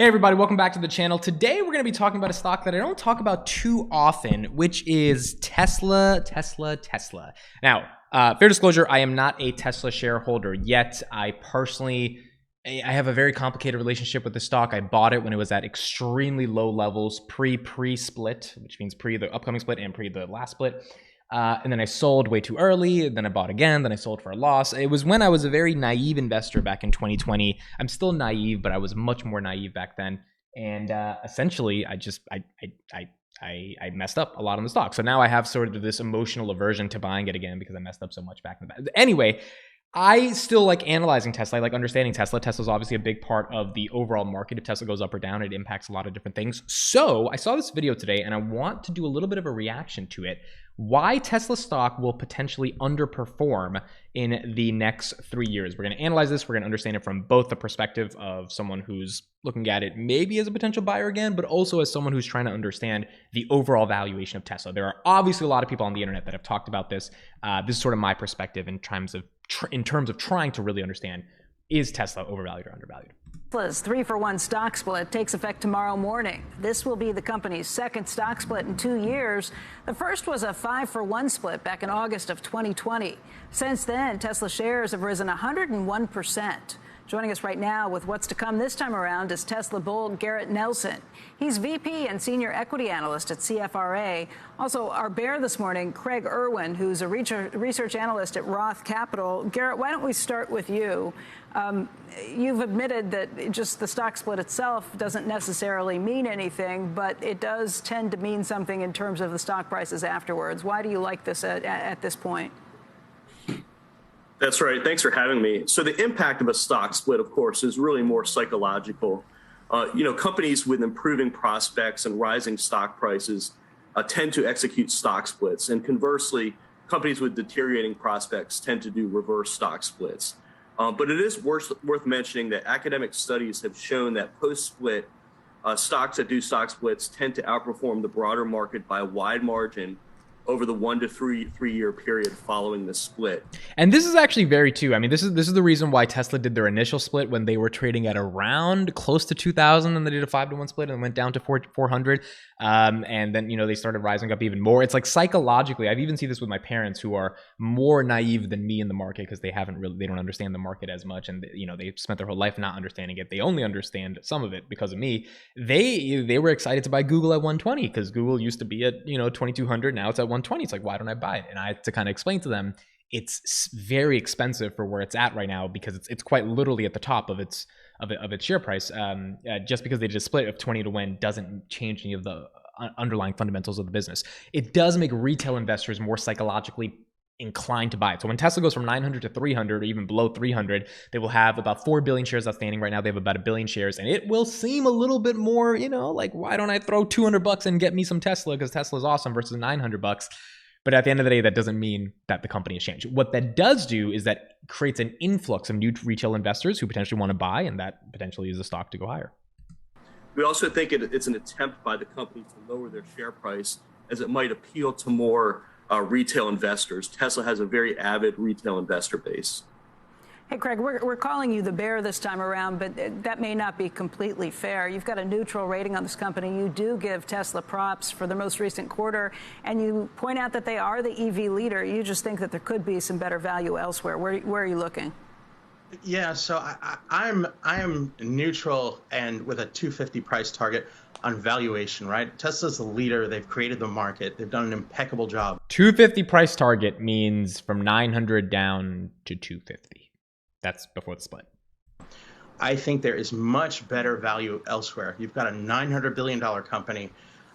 Hey everybody, welcome back to the channel. Today we're going to be talking about a stock that I don't talk about too often, which is Tesla. Now, fair disclosure, I am not a Tesla shareholder yet. I have a very complicated relationship with the stock. I bought it when it was at extremely low levels, pre-split, which means pre the upcoming split and pre the last split. And then I sold way too early, then I bought again, then I sold for a loss. It was when I was a very naive investor back in 2020. I'm still naive, but I was much more naive back then. And essentially, I messed up a lot on the stock. So now I have sort of this emotional aversion to buying it again because I messed up so much back in the back. Anyway, I still like analyzing Tesla. I like understanding Tesla. Tesla's obviously a big part of the overall market. If Tesla goes up or down, it impacts a lot of different things. So I saw this video today and I want to do a little bit of a reaction to it. Why Tesla stock will potentially underperform in the next 3 years. We're going to analyze this. We're going to understand it from both the perspective of someone who's looking at it maybe as a potential buyer again, but also as someone who's trying to understand the overall valuation of Tesla. There are obviously a lot of people on the internet that have talked about this. This is sort of my perspective in terms of trying to really understand, is Tesla overvalued or undervalued? Tesla's 3-for-1 stock split takes effect tomorrow morning. This will be the company's second stock split in 2 years. The first was a 5-for-1 split back in August of 2020. Since then, Tesla shares have risen 101%. Joining us right now with what's to come this time around is Tesla bull Garrett Nelson. He's VP and senior equity analyst at CFRA. Also, our bear this morning, Craig Irwin, who's a research analyst at Roth Capital. Garrett, why don't we start with you? You've admitted that just the stock split itself doesn't necessarily mean anything, but it does tend to mean something in terms of the stock prices afterwards. Why do you like this at this point? That's right. Thanks for having me. So the impact of a stock split, of course, is really more psychological. Companies with improving prospects and rising stock prices tend to execute stock splits. And conversely, companies with deteriorating prospects tend to do reverse stock splits. But it is worth mentioning that academic studies have shown that post-split, stocks that do stock splits tend to outperform the broader market by a wide margin over the 1 to 3 year period following the split. And this is actually very true. I mean, this is the reason why Tesla did their initial split when they were trading at around close to 2,000, and they did a 5-to-1 split and went down to 400. And then, they started rising up even more. It's like psychologically, I've even seen this with my parents who are more naive than me in the market because they don't understand the market as much. And, they spent their whole life not understanding it. They only understand some of it because of me. They were excited to buy Google at 120 because Google used to be at, 2,200. Now it's at 120. It's like, why don't I buy it? And I had to kind of explain to them, it's very expensive for where it's at right now because it's quite literally at the top of its share price. Just because they did a split of 20 to 1 doesn't change any of the underlying fundamentals of the business. It does make retail investors more psychologically inclined to buy it. So when Tesla goes from 900 to 300 or even below 300, they will have about 4 billion shares outstanding. Right now they have about 1 billion shares, and it will seem a little bit more, like, why don't I throw $200 and get me some Tesla because Tesla's awesome versus $900. But at the end of the day, that doesn't mean that the company has changed. What that does do is that creates an influx of new retail investors who potentially want to buy, and that potentially is a stock to go higher. We also think it's an attempt by the company to lower their share price as it might appeal to more retail investors. Tesla has a very avid retail investor base. Hey, Craig, we're calling you the bear this time around, but that may not be completely fair. You've got a neutral rating on this company. You do give Tesla props for their most recent quarter, and you point out that they are the EV leader. You just think that there could be some better value elsewhere. Where are you looking? Yeah, so I am neutral and with a 250 price target on valuation, right? Tesla's the leader. They've created the market. They've done an impeccable job. 250 price target means from 900 down to 250. That's before the split. I think there is much better value elsewhere. You've got a $900 billion company,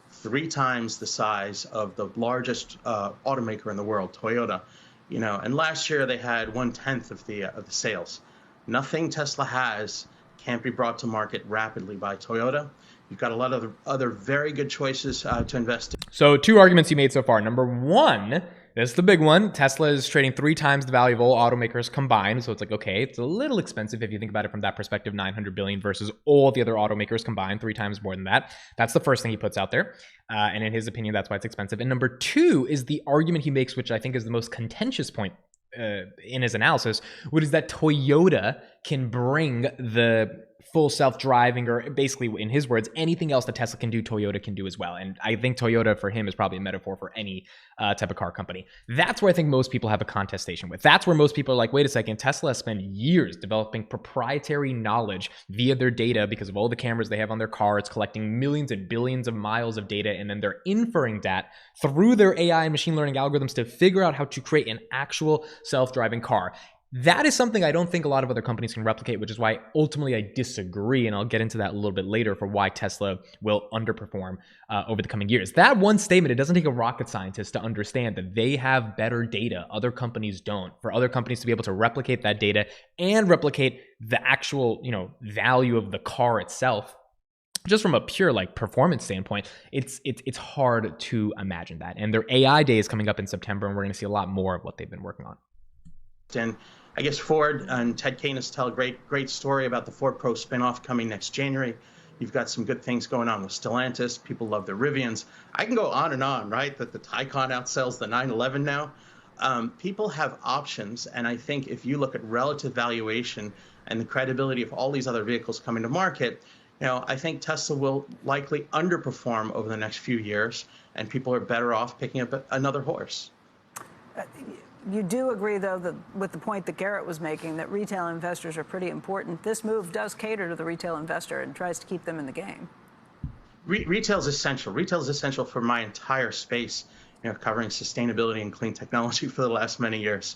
3 times the size of the largest automaker in the world, Toyota. And last year they had 1/10 of the sales. Nothing Tesla has can't be brought to market rapidly by Toyota. You've got a lot of other very good choices to invest in. So 2 arguments you made so far. Number 1, this is the big one. Tesla is trading 3 times the value of all automakers combined. So it's like, okay, it's a little expensive if you think about it from that perspective, 900 billion versus all the other automakers combined, 3 times more than that. That's the first thing he puts out there. And in his opinion, that's why it's expensive. And number 2 is the argument he makes, which I think is the most contentious point in his analysis, which is that Toyota can bring the full self-driving, or basically, in his words, anything else that Tesla can do, Toyota can do as well. And I think Toyota for him is probably a metaphor for any type of car company. That's where I think most people have a contestation with. That's where most people are like, wait a second, Tesla has spent years developing proprietary knowledge via their data because of all the cameras they have on their car. It's collecting millions and billions of miles of data, and then they're inferring that through their AI and machine learning algorithms to figure out how to create an actual self-driving car. That is something I don't think a lot of other companies can replicate, which is why ultimately I disagree, and I'll get into that a little bit later for why Tesla will underperform over the coming years. That one statement, it doesn't take a rocket scientist to understand that they have better data other companies don't. For other companies to be able to replicate that data and replicate the actual, value of the car itself, just from a pure performance standpoint, it's hard to imagine that. And their AI day is coming up in September, and we're going to see a lot more of what they've been working on. And I guess Ford and Ted Keynes tell a great story about the Ford Pro spinoff coming next January. You've got some good things going on with Stellantis. People love the Rivians. I can go on and on, right? That the Taycan outsells the 911 now. People have options, and I think if you look at relative valuation and the credibility of all these other vehicles coming to market, I think Tesla will likely underperform over the next few years, and people are better off picking up another horse. You do agree, though, that with the point that Garrett was making, that retail investors are pretty important. This move does cater to the retail investor and tries to keep them in the game. Retail is essential. Retail is essential for my entire space, covering sustainability and clean technology for the last many years.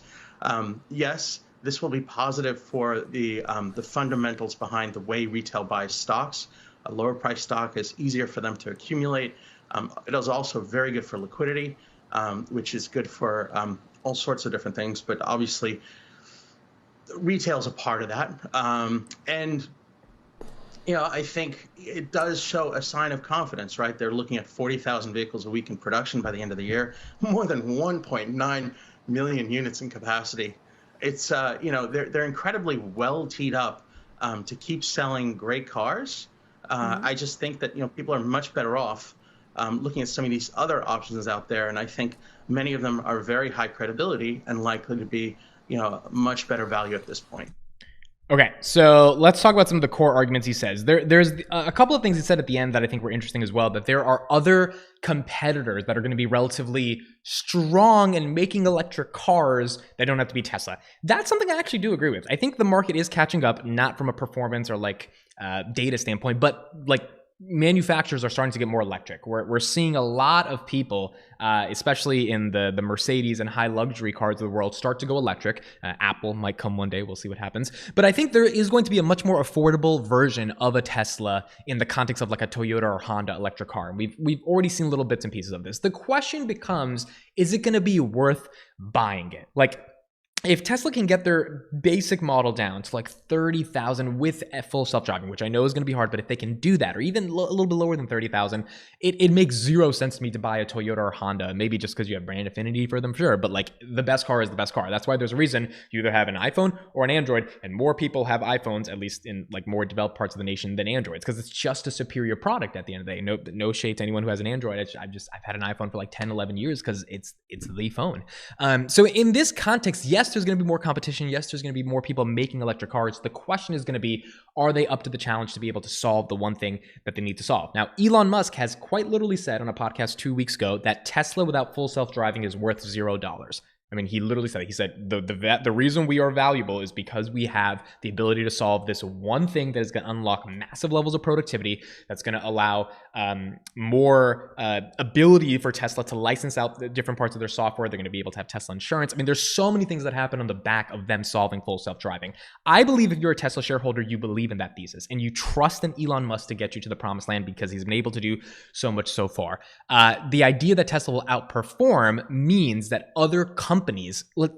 Yes, this will be positive for the fundamentals behind the way retail buys stocks. A lower price stock is easier for them to accumulate. It is also very good for liquidity, which is good for all sorts of different things, but obviously retail is a part of that. I think it does show a sign of confidence, right? They're looking at 40,000 vehicles a week in production by the end of the year, more than 1.9 million units in capacity. It's, they're incredibly well teed up to keep selling great cars. I just think that, people are much better off looking at some of these other options out there, and I think many of them are very high credibility and likely to be, much better value at this point. Okay, so let's talk about some of the core arguments he says. There's a couple of things he said at the end that I think were interesting as well, that there are other competitors that are going to be relatively strong in making electric cars that don't have to be Tesla. That's something I actually do agree with. I think the market is catching up, not from a performance or data standpoint, but manufacturers are starting to get more electric. We're seeing a lot of people, especially in the Mercedes and high luxury cars of the world, start to go electric. Apple might come one day. We'll see what happens. But I think there is going to be a much more affordable version of a Tesla in the context of a Toyota or Honda electric car. And we've already seen little bits and pieces of this. The question becomes, is it going to be worth buying it? If Tesla can get their basic model down to 30,000 with full self-driving, which I know is going to be hard, but if they can do that, or even a little bit lower than 30,000, it makes zero sense to me to buy a Toyota or Honda, maybe just because you have brand affinity for them, sure, but the best car is the best car. That's why there's a reason you either have an iPhone or an Android, and more people have iPhones, at least in more developed parts of the nation, than Androids, because it's just a superior product at the end of the day. No shade to anyone who has an Android. I've had an iPhone for 10, 11 years because it's the phone. So in this context, yes, there's going to be more competition. Yes, there's going to be more people making electric cars. The question is going to be, are they up to the challenge to be able to solve the one thing that they need to solve? Now, Elon Musk has quite literally said on a podcast 2 weeks ago that Tesla without full self-driving is worth $0. I mean, he literally said it. He said the reason we are valuable is because we have the ability to solve this one thing that is going to unlock massive levels of productivity, that's going to allow more ability for Tesla to license out the different parts of their software. They're going to be able to have Tesla insurance. I mean, there's so many things that happen on the back of them solving full self-driving. I believe if you're a Tesla shareholder, you believe in that thesis and you trust in Elon Musk to get you to the promised land because he's been able to do so much so far. The idea that Tesla will outperform means that other companies,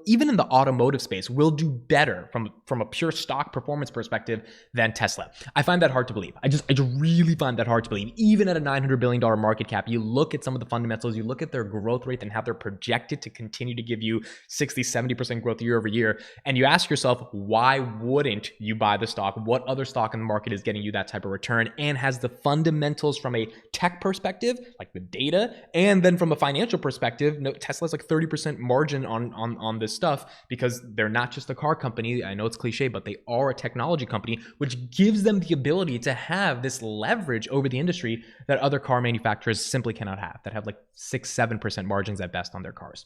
even in the automotive space, will do better from a pure stock performance perspective than Tesla. I find that hard to believe. I just really find that hard to believe. Even at a $900 billion market cap, you look at some of the fundamentals, you look at their growth rate and how they're projected to continue to give you 60, 70% growth year over year, and you ask yourself, why wouldn't you buy the stock? What other stock in the market is getting you that type of return and has the fundamentals from a tech perspective, like the data, and then from a financial perspective, Tesla's 30% margin on this stuff because they're not just a car company. I know it's cliche, but they are a technology company, which gives them the ability to have this leverage over the industry that other car manufacturers simply cannot have, that have like 6-7% margins at best on their cars.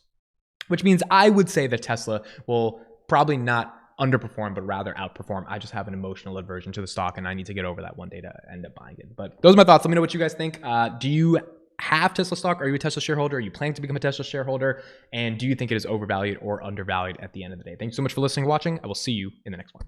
Which means I would say that Tesla will probably not underperform, but rather outperform. I just have an emotional aversion to the stock, and I need to get over that one day to end up buying it. But those are my thoughts. Let me know what you guys think. Do you have Tesla stock? Are you a Tesla shareholder? Are you planning to become a Tesla shareholder? And do you think it is overvalued or undervalued at the end of the day? Thanks so much for listening and watching. I will see you in the next one.